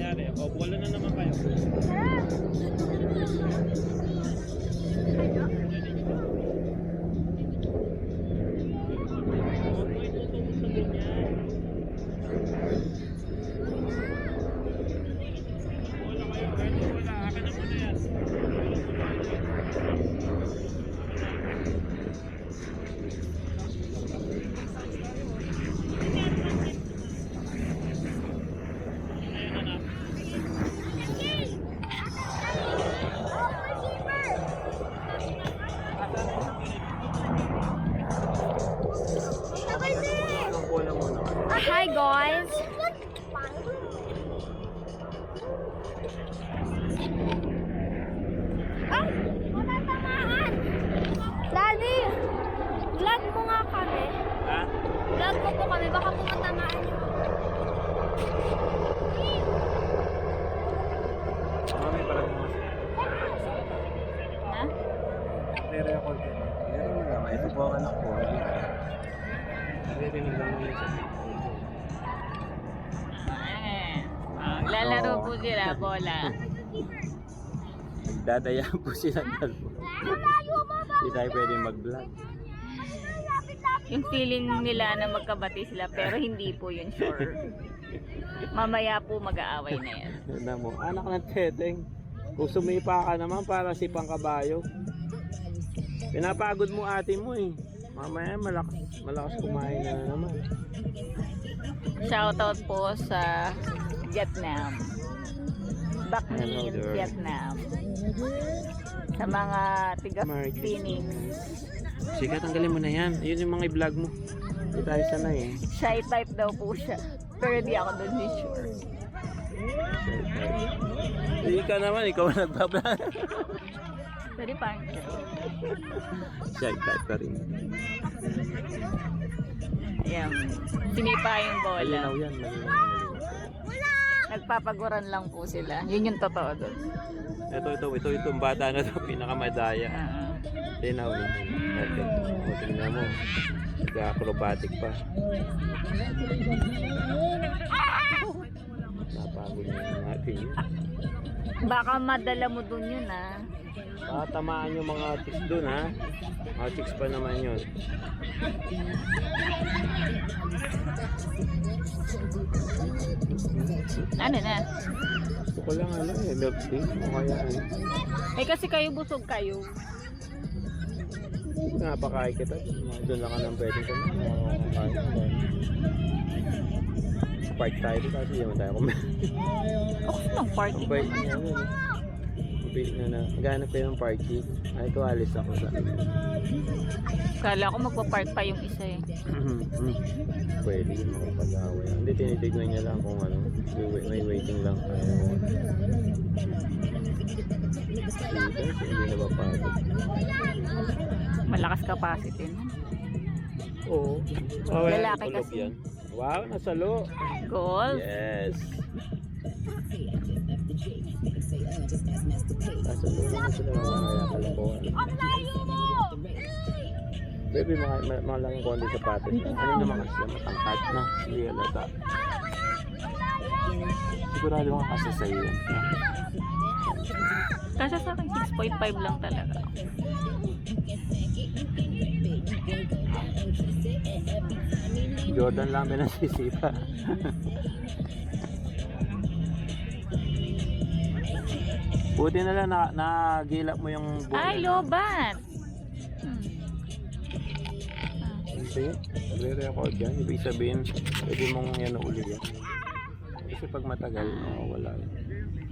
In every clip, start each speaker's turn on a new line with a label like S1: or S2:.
S1: nangyari. O, wala na naman kayo. Huwag mo itutungo sa ganyan. Wala kayo. Ready? Wala. Akin na muna yan.
S2: Hi guys! Ay! Matatamaan! Daddy! Vlog mo nga kami.
S1: Ha?
S2: Vlog mo po kami. Baka po matamaan nyo.
S1: Mami, parang mo.
S2: Ha?
S1: Nire-record ka na. Meron mo naman. Ito po ang anak ko. Naririnig lang mo yun sa
S2: Lalaro po sila, bola.
S1: Nagdadaya po sila dalawa. Hindi tayo pwede mag-vlog.
S2: Yung feeling nila na magkabati sila pero hindi po yun sure. Mamaya po mag-aaway na yan.
S1: Yan mo. Anak ng teteng. Kung sumipa ka naman para si pangkabayo. Pinapagod mo ate mo eh. Mamaya malakas kumain na naman.
S2: Shoutout po sa Vietnam. Back in
S1: Hello there.
S2: Vietnam. Sa mga tiga-Phoenix.
S1: Sige, tanggalin mo na yan. Yun yung mga i-vlog mo. Hindi tayo sanay eh.
S2: Shy type daw po siya. Pero di ako doon sure.
S1: Hindi ka naman, ikaw ang nagbablog.
S2: Pwede pang
S1: Shy type ka rin.
S2: ayan. Sinipa yung bola.
S1: Malinaw yan, malinaw.
S2: Nagpapaguran lang po sila. Yun yung totoo doon.
S1: Ito, itong bata na ito, pinakamadaya. Linaw na. O, tingnan mo. Nag-acrobatic pa. Napagod na natin yun.
S2: Baka madala mo doon yun ah.
S1: Tamaan yung mga chicks dun ha. Mga chicks pa naman yun.
S2: Ano na?
S1: Gusto ko lang ano eh, milk tea. O kaya ano.
S2: Eh kasi kayo busog kayo.
S1: Napakain kita. Doon lang ka nang pwedeng kumain. Park tayo dito kasi naman tayo kumain.
S2: Okay lang party.
S1: Ang bait niya ano. Bait na. Maghanap kayo ng parking. Ay ito alis ako sa
S2: Kala ko magpa-park pa yung isa eh.
S1: pwede yung makapag-away. Hindi, tinitignan niya lang kung ano. May waiting lang tayo. Dito, hindi na ba pagod?
S2: Malakas capacity na.
S1: Oo. Oh,
S2: Lalaki
S1: tulog
S2: kasi.
S1: yan. Wow, nasalo.
S2: Golf.
S1: Yes. Nasalo na sila mga kalakuan. Baby, mga lang konti sapatos niya. Ano naman kasi matangkad na. Hindi alata. Sigurado mga kasi sa'yo yan.
S2: Kasi sa akin 6.5 lang talaga.
S1: Jordan lang pinasisipa. Buti na lang nagilap mo yung buhay.
S2: Ay, lobat!
S1: Hindi, nagre-record yan. Ibig sabihin, pwede mong yan uli yan. Kasi pag matagal, wala yan.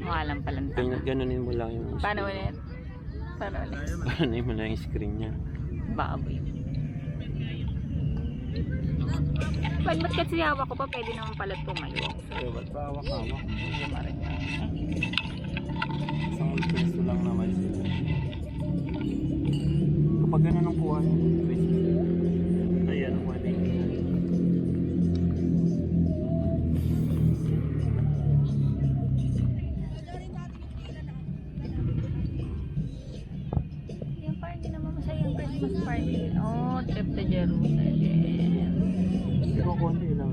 S2: Alam palang tanga.
S1: Ganunin mo lang yung screen.
S2: Paano ulit? Paano ulit?
S1: Ganunin mo lang yung screen niya.
S2: Baboy. Ba't kasi hawak ko pa, pwede naman pala tumayo.
S1: Pero ba't pa hawak-hawak? Isang peso lang naman sila. Kapag gano'n ang kuha niya, ayan ang wali.
S2: Yung party naman masayang Christmas party. Oh, trip to Jerusalem.
S1: Pero konti lang.